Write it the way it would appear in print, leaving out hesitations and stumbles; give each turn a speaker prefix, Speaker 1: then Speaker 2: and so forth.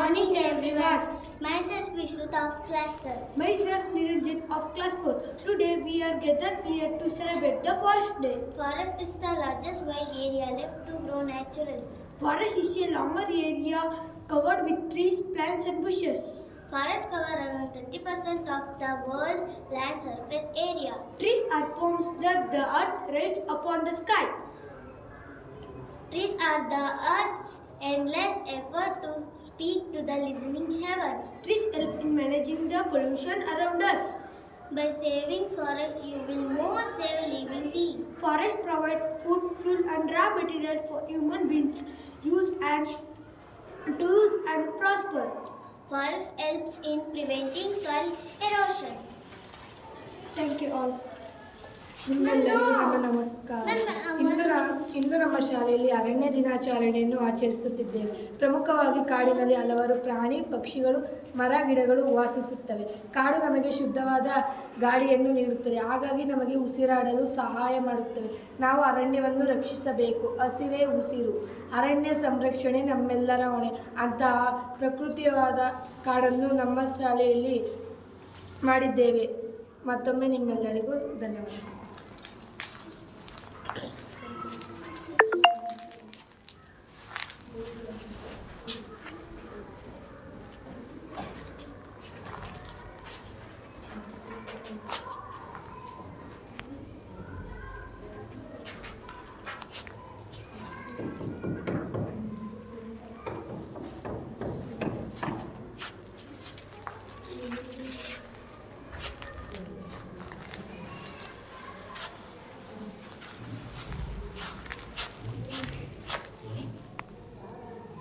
Speaker 1: morning everyone. Myself Vishruta of class 3rd.
Speaker 2: Myself Niranjan of class 4. Today we are gathered here to celebrate the Forest Day.
Speaker 1: Forest is the largest wild area left to grow naturally.
Speaker 2: Forest is a longer area covered with trees, plants and bushes.
Speaker 1: Forests cover around 30% of the world's land surface area.
Speaker 2: Trees are poems that the earth writes upon the sky.
Speaker 1: Trees are the earth's endless effort to speak to the listening heaven.
Speaker 2: Trees help in managing the pollution around us.
Speaker 1: By saving forests, you will more save living beings.
Speaker 2: Forests provide food, fuel and raw materials for human beings use and to use and prosper.
Speaker 1: Forest helps in preventing soil erosion.
Speaker 2: Thank you all.
Speaker 3: ನಿಮ್ಮೆಲ್ಲರಿಗೂ ನನ್ನ ನಮಸ್ಕಾರ. ಇಂದು ನಮ್ಮ ಶಾಲೆಯಲ್ಲಿ ಅರಣ್ಯ ದಿನಾಚರಣೆಯನ್ನು ಆಚರಿಸುತ್ತಿದ್ದೇವೆ. ಪ್ರಮುಖವಾಗಿ ಕಾಡಿನಲ್ಲಿ ಹಲವಾರು ಪ್ರಾಣಿ ಪಕ್ಷಿಗಳು ಮರ ಗಿಡಗಳು ವಾಸಿಸುತ್ತವೆ. ಕಾಡು ನಮಗೆ ಶುದ್ಧವಾದ ಗಾಳಿಯನ್ನು ನೀಡುತ್ತದೆ, ಹಾಗಾಗಿ ನಮಗೆ ಉಸಿರಾಡಲು ಸಹಾಯ ಮಾಡುತ್ತವೆ. ನಾವು ಅರಣ್ಯವನ್ನು ರಕ್ಷಿಸಬೇಕು. ಹಸಿರೇ ಉಸಿರು. ಅರಣ್ಯ ಸಂರಕ್ಷಣೆ ನಮ್ಮೆಲ್ಲರ ಹೊಣೆ. ಅಂತಹ ಪ್ರಕೃತಿವಾದ ಕಾಡನ್ನು ನಮ್ಮ ಶಾಲೆಯಲ್ಲಿ ಮಾಡಿದ್ದೇವೆ. ಮತ್ತೊಮ್ಮೆ ನಿಮ್ಮೆಲ್ಲರಿಗೂ ಧನ್ಯವಾದ.